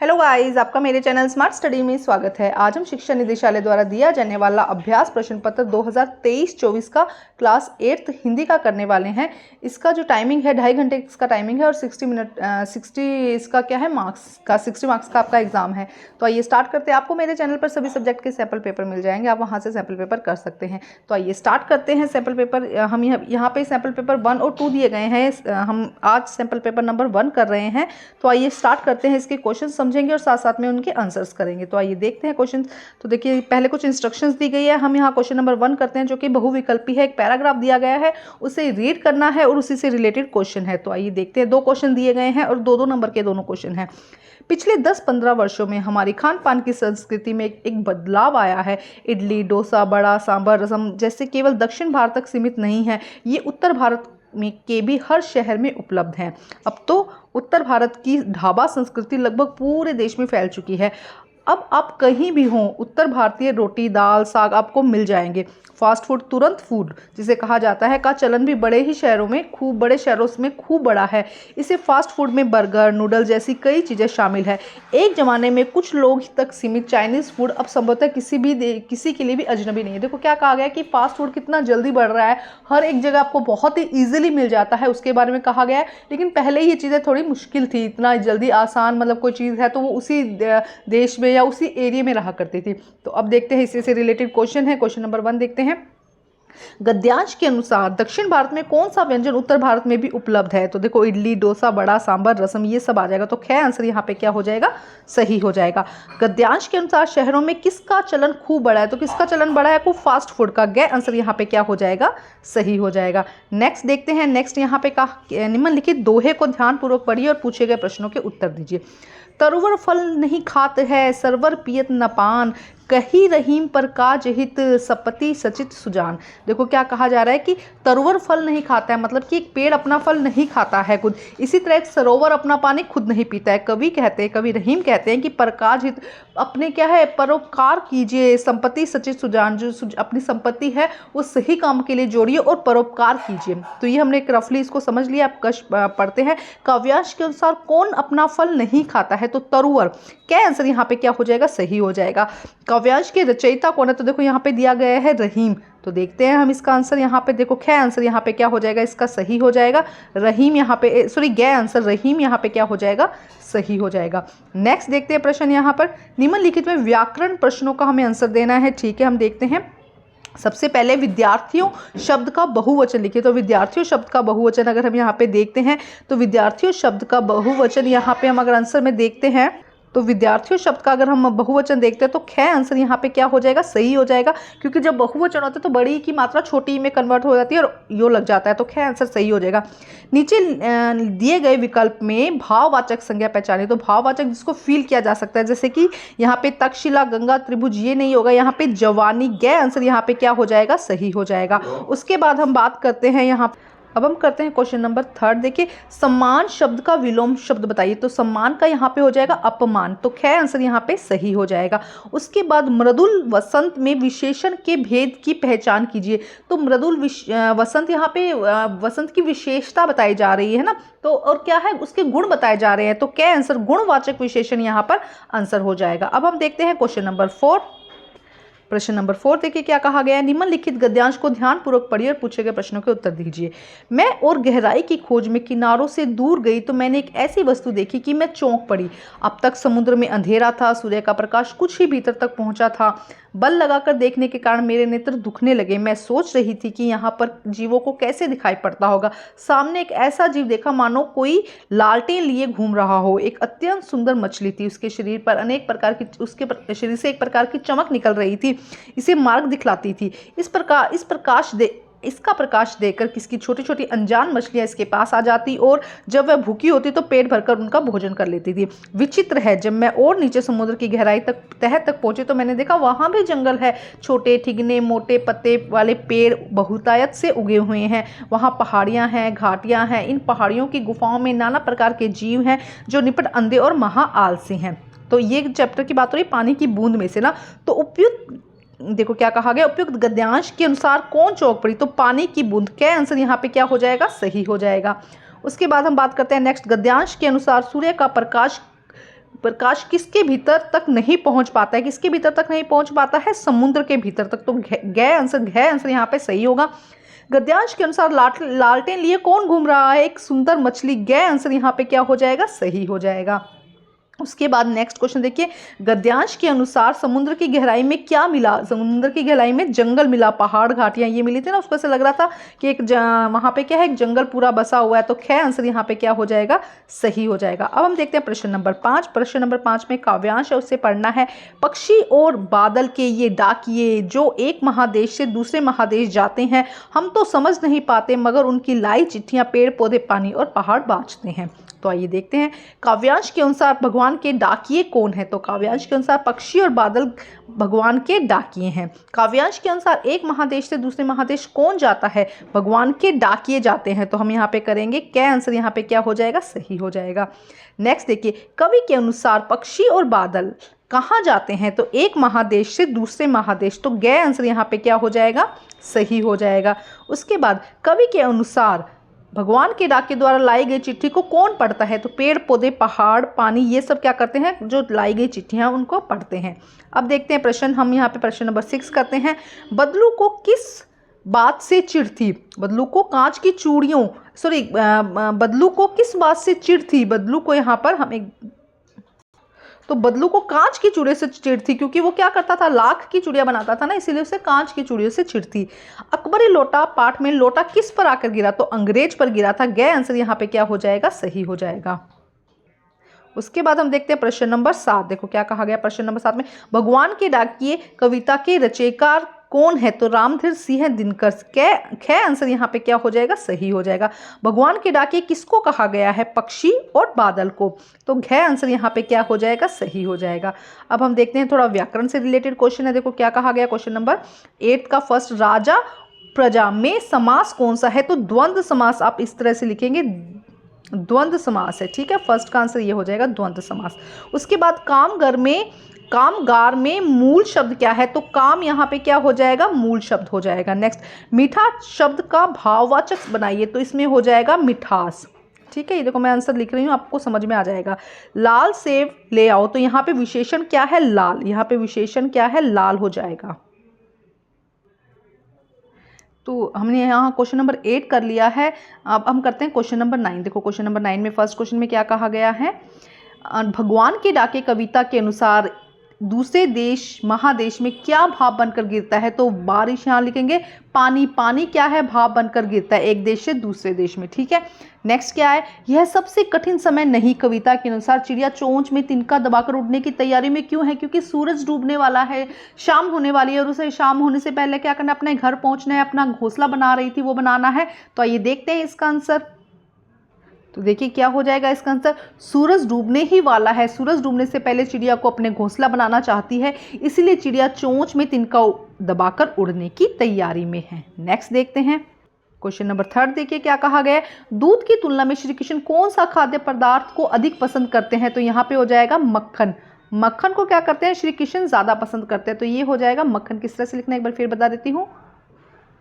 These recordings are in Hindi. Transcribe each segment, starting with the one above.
हेलो गाइस, आपका मेरे चैनल स्मार्ट स्टडी में स्वागत है। आज हम शिक्षा निदेशालय द्वारा दिया जाने वाला अभ्यास प्रश्न पत्र 2023-24 का क्लास 8th हिंदी का करने वाले हैं। इसका जो टाइमिंग है 2.5 घंटे इसका टाइमिंग है और 60 इसका क्या है मार्क्स का 60 मार्क्स का आपका एग्जाम है। तो आइए स्टार्ट करते हैं। आपको मेरे चैनल पर सभी सब्जेक्ट के सैम्पल पेपर मिल जाएंगे, आप वहाँ से सैम्पल पेपर कर सकते हैं। तो आइए स्टार्ट करते हैं। सैम्पल पेपर हम यहाँ पे सैम्पल पेपर 1 और 2 दिए गए हैं। हम आज सैम्पल पेपर नंबर 1 कर रहे हैं। तो आइए स्टार्ट करते हैं। इसके क्वेश्चन समझेंगे और साथ साथ में उनके आंसर्स करेंगे। तो आइए देखते हैं क्वेश्चन। तो देखिए पहले कुछ इंस्ट्रक्शंस दी गई है। हम यहाँ क्वेश्चन नंबर 1 करते हैं जो कि बहुविकल्पी है। एक पैराग्राफ दिया गया है, उसे रीड करना है और उसी से रिलेटेड क्वेश्चन है। तो आइए देखते हैं। 2 क्वेश्चन दिए गए हैं और 2-2 नंबर के दोनों क्वेश्चन हैं। पिछले 10-15 वर्षों में हमारी खान पान की संस्कृति में एक बदलाव आया है। इडली, डोसा, बड़ा, सांभर, रसम जैसे केवल दक्षिण भारत तक सीमित नहीं है, ये उत्तर भारत में के भी हर शहर में उपलब्ध हैं। अब तो उत्तर भारत की ढाबा संस्कृति लगभग पूरे देश में फैल चुकी है। अब आप कहीं भी हों, उत्तर भारतीय रोटी, दाल, साग आपको मिल जाएंगे। फास्ट फूड, तुरंत फूड जिसे कहा जाता है, का चलन भी बड़े शहरों में खूब बड़ा है। इसे फास्ट फूड में बर्गर, नूडल जैसी कई चीज़ें शामिल है। एक ज़माने में कुछ लोग तक सीमित चाइनीज़ फूड अब संभवतः किसी के लिए भी अजनबी नहीं है। देखो क्या कहा गया कि फास्ट फूड कितना जल्दी बढ़ रहा है, हर एक जगह आपको बहुत ही ईजिली मिल जाता है, उसके बारे में कहा गया है। लेकिन पहले ये चीज़ें थोड़ी मुश्किल थी, इतना जल्दी आसान मतलब कोई चीज़ है तो वो उसी देश में या उसी एरिया में रहा करती थी। तो अब देखते हैं इसी से रिलेटेड क्वेश्चन है। क्वेश्चन नंबर 1 देखते हैं। गद्यांश के अनुसार दक्षिण भारत में कौन सा व्यंजन उत्तर भारत में भी उपलब्ध है? तो देखो इडली, डोसा, बड़ा, सांभर, रसम ये सब आ जाएगा। तो ख आंसर यहाँ पे क्या हो जाएगा? सही हो जाएगा। गद्यांश के अनुसार शहरों में किसका चलन खूब बड़ा है? तो किसका चलन बड़ा है? को फास्ट फूड का। ग आंसर यहाँ पे क्या हो जाएगा? सही हो जाएगा। नेक्स्ट देखते हैं। नेक्स्ट यहाँ पे कहा निम्नलिखित दोहे को ध्यानपूर्वक पढ़िए और पूछे गए प्रश्नों के उत्तर दीजिए। तरुवर फल नहीं खात है, सरवर पियत न पान, कही रहीम पर काज हित, सपति सचित सुजान। देखो क्या कहा जा रहा है कि तरुवर फल नहीं खाता है, मतलब कि एक पेड़ अपना फल नहीं खाता है खुद। इसी तरह एक सरोवर अपना पानी खुद नहीं पीता है। कवि रहीम कहते हैं कि परकाज हित, अपने क्या है परोपकार कीजिए, संपत्ति सचित सुजान, जो अपनी संपत्ति है वो सही काम के लिए जोड़िए और परोपकार कीजिए। तो ये हमने एक रफली इसको समझ लिया। आप कश पढ़ते हैं। काव्यांश के अनुसार कौन अपना फल नहीं खाता है? तो तरुवर। क्या आंसर यहाँ पे क्या हो जाएगा? सही हो जाएगा। काव्यांश के रचयिता कौन है? तो देखो यहाँ पे दिया गया है रहीम। तो देखते हैं हम इसका आंसर। यहाँ पे देखो ख आंसर यहाँ पे क्या हो जाएगा? इसका सही हो जाएगा। रहीम यहाँ पे ग आंसर रहीम यहाँ पे क्या हो जाएगा? सही हो जाएगा। नेक्स्ट देखते हैं प्रश्न यहाँ पर। निम्नलिखित में व्याकरण प्रश्नों का हमें आंसर देना है। ठीक है, हम देखते हैं। सबसे पहले विद्यार्थियों शब्द का बहुवचन लिखिए। तो विद्यार्थियों शब्द का बहुवचन अगर हम यहाँ पे देखते हैं तो विद्यार्थियों शब्द का बहुवचन यहाँ पे हम अगर आंसर में देखते हैं तो विद्यार्थियों शब्द का अगर हम बहुवचन देखते हैं तो ख आंसर यहाँ पे क्या हो जाएगा? सही हो जाएगा। क्योंकि जब बहुवचन होता है तो बड़ी की मात्रा छोटी में कन्वर्ट हो जाती है और यो लग जाता है। तो ख आंसर सही हो जाएगा। नीचे दिए गए विकल्प में भाववाचक संज्ञा पहचानिए। तो भाववाचक जिसको फील किया जा सकता है, जैसे कि यहाँ पे तक्षशिला, गंगा, त्रिभुज, ये नहीं होगा। यहाँ पे जवानी। ग आंसर यहाँ पे क्या हो जाएगा? सही हो जाएगा। उसके बाद हम बात करते हैं यहाँ। अब हम करते हैं क्वेश्चन नंबर 3। देखिए सम्मान शब्द का विलोम शब्द बताइए। तो सम्मान का यहाँ पे हो जाएगा अपमान। तो ख आंसर यहाँ पे सही हो जाएगा। उसके बाद मृदुल वसंत में विशेषण के भेद की पहचान कीजिए। तो मृदुल वसंत यहाँ पे वसंत की विशेषता बताई जा रही है ना, तो और क्या है उसके गुण बताए जा रहे हैं। तो क्या आंसर गुणवाचक विशेषण यहाँ पर आंसर हो जाएगा। अब हम देखते हैं क्वेश्चन नंबर 4। प्रश्न नंबर 4 देखिए क्या कहा गया है। निम्नलिखित गद्यांश को ध्यानपूर्वक पढ़िए और पूछे गए प्रश्नों के उत्तर दीजिए। मैं और गहराई की खोज में किनारों से दूर गई तो मैंने एक ऐसी वस्तु देखी कि मैं चौंक पड़ी। अब तक समुद्र में अंधेरा था, सूर्य का प्रकाश कुछ ही भीतर तक पहुंचा था। बल लगाकर देखने के कारण मेरे नेत्र दुखने लगे। मैं सोच रही थी कि यहाँ पर जीवों को कैसे दिखाई पड़ता होगा। सामने एक ऐसा जीव देखा मानो कोई लालटेन लिए घूम रहा हो। एक अत्यंत सुंदर मछली थी। उसके शरीर पर उसके शरीर से एक प्रकार की चमक निकल रही थी, इसे मार्ग दिखलाती थी। इसका प्रकाश देकर किसकी छोटी छोटी अनजान मछलियां इसके पास आ जाती और जब वह भूखी होती तो पेट भरकर उनका भोजन कर लेती थी। विचित्र है, जब मैं और नीचे समुद्र की गहराई तह तक पहुंचे तो मैंने देखा वहां भी जंगल है। छोटे ठिगने मोटे पत्ते वाले पेड़ बहुतायत से उगे हुए हैं। वहां पहाड़ियां हैं, घाटियां हैं। इन पहाड़ियों की गुफाओं में नाना प्रकार के जीव हैं जो निपट अंधे और महा आलसी हैं। तो ये चैप्टर की बात हो रही पानी की बूंद में से ना। तो उपयुक्त देखो क्या कहा गया, उपयुक्त गद्यांश के अनुसार कौन चौंक पड़ी? तो पानी की बूंद। क्या आंसर यहाँ पे क्या हो जाएगा? सही हो जाएगा। उसके बाद हम बात करते हैं नेक्स्ट। गद्यांश के अनुसार सूर्य का प्रकाश प्रकाश किसके भीतर तक नहीं पहुंच पाता है, किसके भीतर तक नहीं पहुंच पाता है, समुद्र के भीतर तक। तो घ आंसर यहाँ पे सही होगा। गद्यांश के अनुसार लालटेन लिए कौन घूम रहा है, एक सुंदर मछली। आंसर यहाँ पे क्या हो जाएगा, सही हो जाएगा। उसके बाद नेक्स्ट क्वेश्चन देखिए, गद्यांश के अनुसार समुद्र की गहराई में क्या मिला। समुद्र की गहराई में जंगल मिला, पहाड़ घाटियां ये मिली थी ना, उसको से लग रहा था कि वहां पे क्या है, एक जंगल पूरा बसा हुआ है। तो ख आंसर यहाँ पे क्या हो जाएगा, सही हो जाएगा। अब हम देखते हैं प्रश्न नंबर 5। प्रश्न नंबर 5 में काव्यांश है, उससे पढ़ना है, पक्षी और बादल के ये डाकिये जो एक महादेश से दूसरे महादेश जाते हैं, हम तो समझ नहीं पाते मगर उनकी लाई चिट्ठियां पेड़ पौधे पानी और पहाड़ बाँचते हैं। तो आइए देखते हैं, काव्यांश के अनुसार भगवान के डाकिये कौन है। तो काव्यांश के अनुसार पक्षी और बादल भगवान के डाकिये हैं। काव्यांश के अनुसार एक महादेश से दूसरे महादेश कौन जाता है, भगवान के डाकिये जाते हैं। तो हम यहाँ पे करेंगे क्या, आंसर यहाँ पे क्या हो जाएगा, सही हो जाएगा। नेक्स्ट देखिए, कवि के अनुसार पक्षी और बादल कहाँ जाते हैं। तो एक महादेश से दूसरे महादेश। तो ग आंसर यहाँ पे क्या हो जाएगा, सही हो जाएगा। उसके बाद कवि के अनुसार भगवान के डाके द्वारा लाई गई चिट्ठी को कौन पढ़ता है। तो पेड़ पौधे पहाड़ पानी ये सब क्या करते हैं, जो लाई गई चिट्ठियां उनको पढ़ते हैं। अब देखते हैं प्रश्न, हम यहाँ पे प्रश्न नंबर 6 करते हैं। बदलू को किस बात से चिढ़ थी। बदलू को कांच की चूड़ियों बदलू को किस बात से चिढ़ थी। बदलू को यहाँ पर हम एक, तो बदलू को कांच की चूड़ियों से चिढ़ थी, क्योंकि वो क्या करता था, लाख की चूड़ियां बनाता था ना, इसीलिए उसे कांच की चूड़ियों से चिढ़ थी। अकबरी लोटा पाठ में लोटा किस पर आकर गिरा। तो अंग्रेज पर गिरा था। गए आंसर यहाँ पे क्या हो जाएगा, सही हो जाएगा। उसके बाद हम देखते हैं प्रश्न नंबर 7। देखो क्या कहा गया प्रश्न नंबर 7 में, भगवान के डाकिये कविता के रचयिता कौन है। तो रामधीर सिंह दिनकर। ख आंसर यहाँ पे क्या हो जाएगा, सही हो जाएगा। भगवान के डाकिये किसको कहा गया है, पक्षी और बादल को। तो घ आंसर यहाँ पे क्या हो जाएगा, सही हो जाएगा। अब हम देखते हैं, थोड़ा व्याकरण से रिलेटेड क्वेश्चन है। देखो क्या कहा गया क्वेश्चन नंबर 8 का फर्स्ट, राजा प्रजा में समास कौन सा है। तो द्वंद्व समास आप इस तरह से लिखेंगे, द्वंद्व समास है, ठीक है। फर्स्ट का आंसर ये हो जाएगा, द्वंद्व समास। उसके बाद कामगार में मूल शब्द क्या है। तो काम यहाँ पे क्या हो जाएगा, मूल शब्द हो जाएगा। नेक्स्ट, मीठा शब्द का भाववाचक बनाइए। तो इसमें हो जाएगा मिठास, ठीक है। ये देखो मैं आंसर लिख रही हूँ, आपको समझ में आ जाएगा। लाल सेब ले आओ। तो यहाँ पे विशेषण क्या है, लाल। यहाँ पे विशेषण क्या है, लाल हो जाएगा। तो हमने यहाँ क्वेश्चन नंबर 8 कर लिया है। अब हम करते हैं क्वेश्चन नंबर 9। देखो क्वेश्चन नंबर 9 में फर्स्ट क्वेश्चन में क्या कहा गया है, भगवान के डाके कविता के अनुसार दूसरे देश महादेश में क्या भाप बनकर गिरता है। तो बारिश यहाँ लिखेंगे, पानी। पानी क्या है, भाप बनकर गिरता है एक देश से दूसरे देश में, ठीक है। नेक्स्ट क्या है, यह सबसे कठिन समय नहीं। कविता के अनुसार चिड़िया चोंच में तिनका दबाकर उड़ने की तैयारी में क्यों है, क्योंकि सूरज डूबने वाला है, शाम होने वाली है और उसे शाम होने से पहले क्या करना है, अपने घर पहुंचना है, अपना घोंसला बना रही थी वो बनाना है। तो आइए देखते हैं इसका आंसर। तो देखिए क्या हो जाएगा इसका आंसर, सूरज डूबने ही वाला है। सूरज डूबने से पहले चिड़िया को अपने घोंसला बनाना चाहती है, इसीलिए चिड़िया चोंच में तिनका दबाकर उड़ने की तैयारी में है। नेक्स्ट देखते हैं क्वेश्चन नंबर 3। देखिए क्या कहा गया है, दूध की तुलना में श्री कृष्ण कौन सा खाद्य पदार्थ को अधिक पसंद करते हैं। तो यहाँ पे हो जाएगा मक्खन। मक्खन को क्या करते हैं, श्री कृष्ण ज्यादा पसंद करते हैं। तो ये हो जाएगा मक्खन। किस तरह से लिखना है एक बार फिर बता देती हूँ,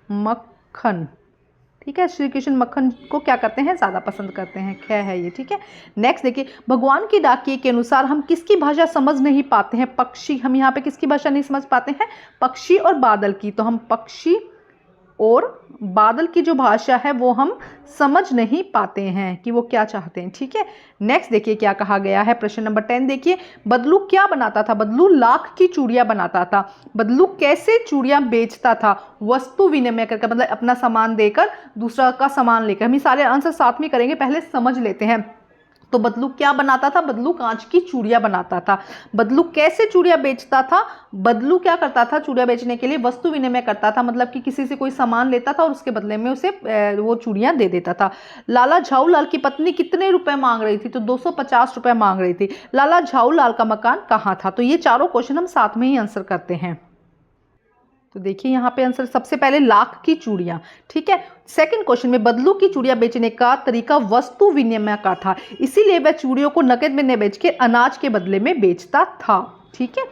मक्खन, ठीक है। श्री कृष्ण मक्खन को क्या करते हैं, ज्यादा पसंद करते हैं। क्या है ये, ठीक है। नेक्स्ट देखिए, भगवान की डाकिये के अनुसार हम किसकी भाषा समझ नहीं पाते हैं। पक्षी। हम यहाँ पे किसकी भाषा नहीं समझ पाते हैं, पक्षी और बादल की। तो हम पक्षी और बादल की जो भाषा है वो हम समझ नहीं पाते हैं कि वो क्या चाहते हैं, ठीक है। नेक्स्ट देखिए क्या कहा गया है प्रश्न नंबर 10। देखिए, बदलू क्या बनाता था। बदलू लाख की चूड़ियां बनाता था। बदलू कैसे चूड़ियां बेचता था, वस्तु विनिमय करके, मतलब अपना सामान देकर दूसरा का सामान लेकर। हम ये सारे आंसर साथ में करेंगे, पहले समझ लेते हैं। तो बदलू क्या बनाता था, बदलू कांच की चूड़ियां बनाता था। बदलू कैसे चूड़ियां बेचता था, बदलू क्या करता था, चूड़ियां बेचने के लिए वस्तु विनिमय करता था, मतलब कि किसी से कोई सामान लेता था और उसके बदले में उसे वो चूड़ियां दे देता था। लाला झाऊलाल की पत्नी कितने रुपए मांग रही थी। तो 250 रुपए मांग रही थी। लाला झाऊलाल का मकान कहाँ था। तो ये चारों क्वेश्चन हम साथ में ही आंसर करते हैं। तो देखिए यहाँ पे आंसर सबसे पहले लाख की चूड़ियां, ठीक है। सेकंड क्वेश्चन में बदलू की चूड़ियां बेचने का तरीका वस्तु विनिमय का था, इसीलिए वह चूड़ियों को नकद में न बेच के अनाज के बदले में बेचता था, ठीक है।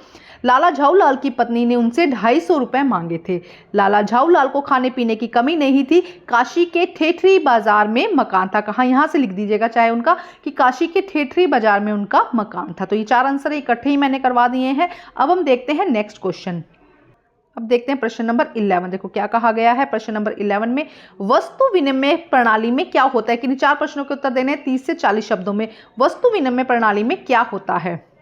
लाला झाऊलाल की पत्नी ने उनसे 250 रुपए मांगे थे। लाला झाऊलाल को खाने पीने की कमी नहीं थी। काशी के ठेठरी बाजार में मकान था। कहाँ, यहाँ से लिख दीजिएगा चाहे उनका, कि काशी के ठेठरी बाजार में उनका मकान था। तो ये 4 आंसर इकट्ठे ही मैंने करवा दिए हैं। अब हम देखते हैं नेक्स्ट क्वेश्चन। अब देखते हैं प्रश्न नंबर 11। देखो क्या कहा गया है प्रश्न नंबर 11 में, वस्तु विनिमय प्रणाली में क्या होता है। किन्हीं 4 प्रश्नों के उत्तर देने हैं 30 से 40 शब्दों में। वस्तु विनिमय प्रणाली में क्या होता है,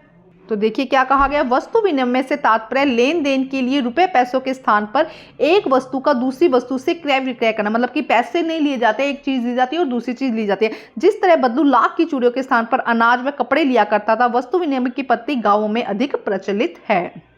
तो देखिए क्या कहा गया। वस्तु विनिमय से तात्पर्य लेन देन के लिए रुपए पैसों के स्थान पर एक वस्तु का दूसरी वस्तु से क्रय विक्रय करना, मतलब कि पैसे नहीं लिए जाते, एक चीज ली जाती है और दूसरी चीज ली जाती है। जिस तरह बदलू लाख की चूड़ियों के स्थान पर अनाज व कपड़े लिया करता था, वस्तु विनिमय की पद्धति गांवों में अधिक प्रचलित है।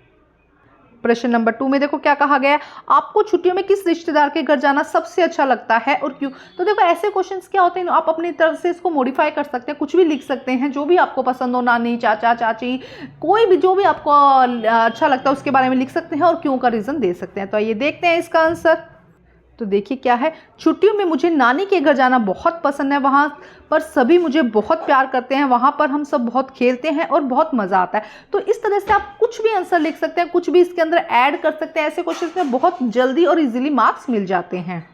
प्रश्न नंबर 2 में देखो क्या कहा गया है, आपको छुट्टियों में किस रिश्तेदार के घर जाना सबसे अच्छा लगता है और क्यों। तो देखो ऐसे क्वेश्चंस क्या होते हैं, आप अपनी तरफ से इसको मॉडिफाई कर सकते हैं, कुछ भी लिख सकते हैं, जो भी आपको पसंद हो, नानी, चाचा, चाची, कोई भी जो भी आपको अच्छा लगता है उसके बारे में लिख सकते हैं और क्यों का रीजन दे सकते हैं। तो आइए देखते हैं इसका आंसर। तो देखिए क्या है, छुट्टियों में मुझे नानी के घर जाना बहुत पसंद है। वहाँ पर सभी मुझे बहुत प्यार करते हैं, वहाँ पर हम सब बहुत खेलते हैं और बहुत मज़ा आता है। तो इस तरह से आप कुछ भी आंसर लिख सकते हैं, कुछ भी इसके अंदर ऐड कर सकते हैं। ऐसे क्वेश्चन में बहुत जल्दी और इजीली मार्क्स मिल जाते हैं।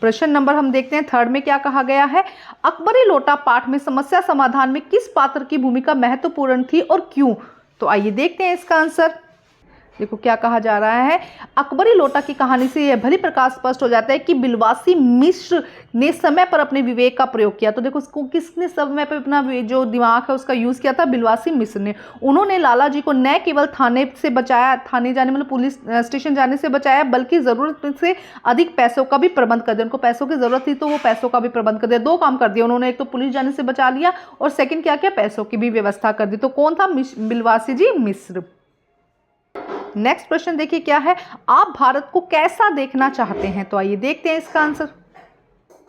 प्रश्न नंबर हम देखते हैं 3 में क्या कहा गया है, अकबरी लोटा पाठ में समस्या समाधान में किस पात्र की भूमिका महत्वपूर्ण थी और क्यों। तो आइए देखते हैं इसका आंसर। देखो क्या कहा जा रहा है, अकबरी लोटा की कहानी से यह भली प्रकार स्पष्ट हो जाता है कि बिलवासी मिश्र ने समय पर अपने विवेक का प्रयोग किया। तो देखो इसको किसने समय पर अपना जो दिमाग है उसका यूज किया था, बिलवासी मिश्र ने। उन्होंने लाला जी को न केवल थाने से बचाया, थाने जाने मतलब पुलिस स्टेशन जाने से बचाया, बल्कि जरूरत से अधिक पैसों का भी प्रबंध कर दिया। उनको पैसों की जरूरत थी तो वो पैसों का भी प्रबंध कर दिया। 2 काम कर दिया उन्होंने, एक तो पुलिस जाने से बचा लिया और सेकंड क्या किया, पैसों की भी व्यवस्था कर दी। तो कौन था, बिलवासी जी मिश्र। नेक्स्ट प्रश्न देखिए क्या है, आप भारत को कैसा देखना चाहते हैं। तो आइए देखते हैं इसका आंसर।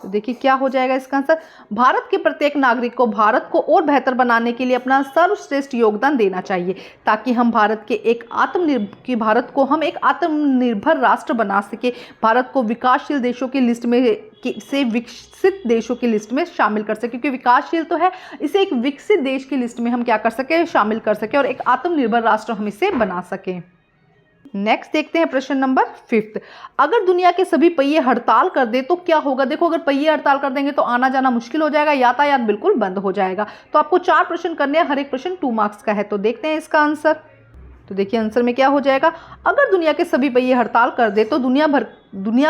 तो देखिए क्या हो जाएगा इसका आंसर, भारत के प्रत्येक नागरिक को भारत को और बेहतर बनाने के लिए अपना सर्वश्रेष्ठ योगदान देना चाहिए, ताकि हम भारत को हम एक आत्मनिर्भर राष्ट्र बना सके। भारत को विकासशील देशों की लिस्ट में से विकसित देशों की लिस्ट में शामिल कर सके, क्योंकि विकासशील तो है, इसे एक विकसित देश की लिस्ट में हम क्या कर सके, शामिल कर सके और एक आत्मनिर्भर राष्ट्र हम इसे बना सके। नेक्स्ट देखते हैं प्रश्न नंबर 5। अगर दुनिया के सभी पहिए हड़ताल कर दे तो क्या होगा। देखो अगर पहिए हड़ताल कर देंगे तो आना जाना मुश्किल हो जाएगा, यातायात बिल्कुल बंद हो जाएगा। तो आपको 4 प्रश्न करने हैं, हर एक प्रश्न 2 मार्क्स का है। तो देखते हैं इसका आंसर। तो देखिए आंसर में क्या हो जाएगा, अगर दुनिया के सभी पहिए हड़ताल कर दे तो दुनिया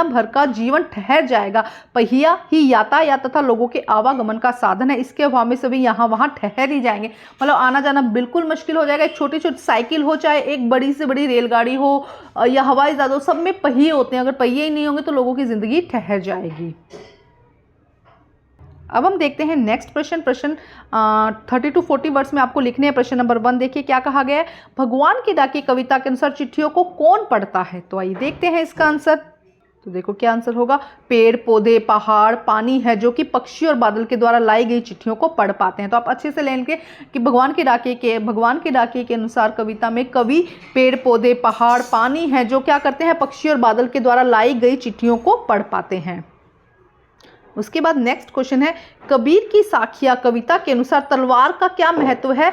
भर का जीवन ठहर जाएगा। पहिया ही यातायात तथा लोगों के आवागमन का साधन है, इसके अभाव में सभी यहाँ वहाँ ठहर ही जाएंगे, मतलब आना जाना बिल्कुल मुश्किल हो जाएगा। एक छोटी छोटी साइकिल हो, चाहे एक बड़ी से बड़ी रेलगाड़ी हो या हवाई जहाज हो, सब में पहिए होते हैं। अगर पहिए ही नहीं होंगे तो लोगों की जिंदगी ठहर जाएगी। अब हम देखते हैं नेक्स्ट प्रश्न। 30 to 40 वर्ड्स में आपको लिखने हैं। प्रश्न नंबर 1 देखिए क्या कहा गया है, भगवान की डाकी कविता के अनुसार चिट्ठियों को कौन पढ़ता है। तो आइए देखते हैं इसका आंसर। तो देखो क्या आंसर होगा, पेड़ पौधे पहाड़ पानी है जो कि पक्षी और बादल के द्वारा लाई गई चिट्ठियों को पढ़ पाते हैं। तो आप अच्छे से लेंगे कि भगवान के डाके के अनुसार कविता में कवि पेड़ पौधे पहाड़ पानी है जो क्या करते हैं, पक्षी और बादल के द्वारा लाई गई चिट्ठियों को पढ़ पाते हैं। उसके बाद नेक्स्ट क्वेश्चन है, कबीर की साखिया कविता के अनुसार तलवार का क्या महत्व है,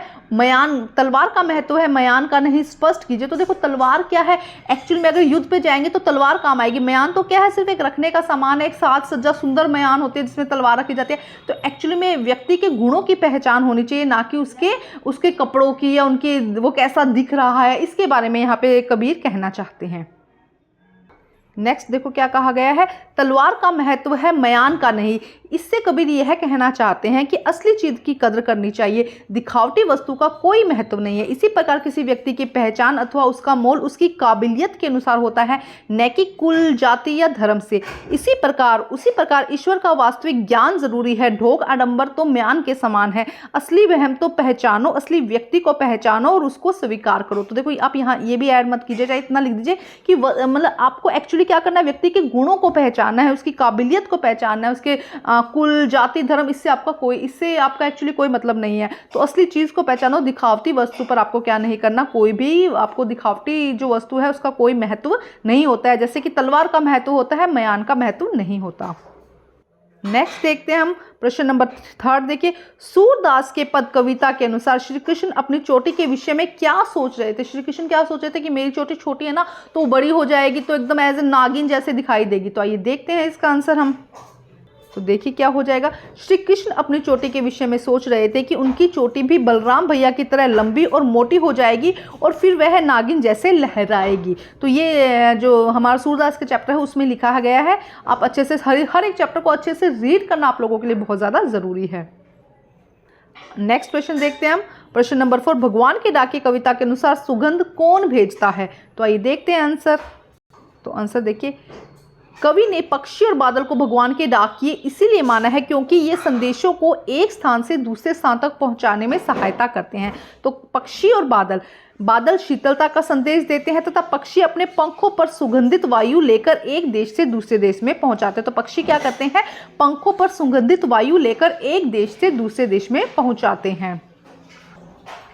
तलवार का महत्व है मयान का नहीं, स्पष्ट कीजिए। तो देखो तलवार क्या है, एक्चुअल में अगर युद्ध पे जाएंगे तो तलवार काम आएगी। मयान तो क्या है, सिर्फ एक रखने का सामान है, एक साज सज्जा सुंदर मयान होती है जिसमें तलवार रखी जाती है। तो एक्चुअली में व्यक्ति के गुणों की पहचान होनी चाहिए, ना कि उसके कपड़ों की या उनके वो कैसा दिख रहा है, इसके बारे में यहाँ पे कबीर कहना चाहते हैं। नेक्स्ट देखो क्या कहा गया है, तलवार का महत्व है मयान का नहीं। इससे कबीर यह कहना चाहते हैं कि असली चीज की कदर करनी चाहिए, दिखावटी वस्तु का कोई महत्व नहीं है। इसी प्रकार किसी व्यक्ति की पहचान अथवा उसका मोल उसकी काबिलियत के अनुसार होता है, न कि कुल जाति या धर्म से। उसी प्रकार ईश्वर का वास्तविक ज्ञान जरूरी है, ढोंग आडंबर तो म्यान के समान है। असली वहम तो पहचानो, असली व्यक्ति को पहचानो और उसको स्वीकार करो। तो देखो आप यहाँ ये भी ऐड मत कीजिए, चाहे इतना लिख दीजिए कि मतलब आपको एक्चुअली एक्चुअली क्या करना है, व्यक्ति के गुणों को पहचानना है, उसकी काबिलियत को पहचानना है, उसके कुल, जाति, धर्म, इससे आपका एक्चुअली कोई मतलब नहीं है। तो असली चीज़ को पहचानो। दिखावटी वस्तु पर आपको क्या नहीं करना, कोई भी आपको दिखावटी जो वस्तु है उसका कोई महत्व नहीं होता है। जैसे कि तलवार का महत्व होता है, म्यान का महत्व नहीं होता। नेक्स्ट देखते हैं हम प्रश्न नंबर 3 देखिए, सूरदास के पद कविता के अनुसार श्री कृष्ण अपनी चोटी के विषय में क्या सोच रहे थे। श्री कृष्ण क्या सोच रहे थे कि मेरी चोटी छोटी है ना, तो बड़ी हो जाएगी तो एकदम एज ए नागिन जैसे दिखाई देगी। तो आइए देखते हैं इसका आंसर हम। तो देखिए क्या हो जाएगा, श्री कृष्ण अपनी चोटी के विषय में सोच रहे थे कि उनकी चोटी भी बलराम भैया की तरह लंबी और मोटी हो जाएगी और फिर वह नागिन जैसे लहराएगी। तो ये जो हमारा सूरदास के चैप्टर है उसमें लिखा गया है। आप अच्छे से हर एक चैप्टर को अच्छे से रीड करना आप लोगों के लिए बहुत ज़्यादा ज़रूरी है। नेक्स्ट क्वेश्चन देखते हैं हम, प्रश्न नंबर 4, भगवान के डाके कविता के अनुसार सुगंध कौन भेजता है। तो आइए देखते हैं आंसर। तो आंसर देखिए, कवि ने पक्षी और बादल को भगवान के डाकिए इसीलिए माना है क्योंकि ये संदेशों को एक स्थान से दूसरे स्थान तक पहुंचाने में सहायता करते हैं। तो पक्षी और बादल शीतलता का संदेश देते हैं तथा पक्षी अपने पंखों पर सुगंधित वायु लेकर एक देश से दूसरे देश में पहुंचाते हैं। तो पक्षी क्या करते हैं, पंखों पर सुगंधित वायु लेकर एक देश से दूसरे देश में पहुंचाते हैं।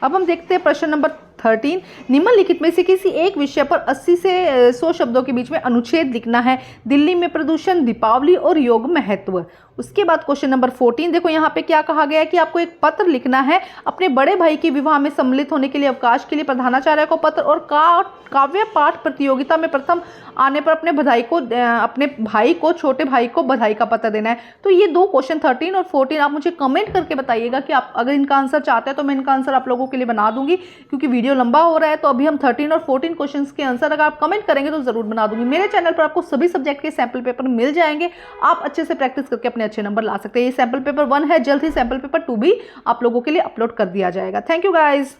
अब हम देखते हैं प्रश्न नंबर 13, निम्नलिखित में से किसी एक विषय पर 80 से 100 शब्दों के बीच में अनुच्छेद लिखना है। दिल्ली में प्रदूषण, दीपावली और योग महत्व। उसके बाद क्वेश्चन नंबर 14 देखो, यहाँ पे क्या कहा गया है कि आपको एक पत्र लिखना है अपने बड़े भाई के विवाह में सम्मिलित होने के लिए अवकाश के लिए प्रधानाचार्य को पत्र, और काव्य पाठ प्रतियोगिता में प्रथम आने पर अपने भाई को छोटे भाई को बधाई का पत्र देना है। तो ये दो क्वेश्चन 13 और 14 आप मुझे कमेंट करके बताइएगा कि आप अगर इनका आंसर चाहते हैं तो मैं इनका आंसर आप लोगों के लिए बना दूंगी, क्योंकि वीडियो लंबा हो रहा है। तो अभी हम 13 और 14 क्वेश्चंस के आंसर अगर आप कमेंट करेंगे तो जरूर बना दूंगी। मेरे चैनल पर आपको सभी सब्जेक्ट के सैंपल पेपर मिल जाएंगे, आप अच्छे से प्रैक्टिस करके अपने अच्छे नंबर ला सकते हैं। ये सैंपल पेपर 1 है, जल्द ही सैंपल पेपर 2 भी आप लोगों के लिए अपलोड कर दिया जाएगा। Thank you guys.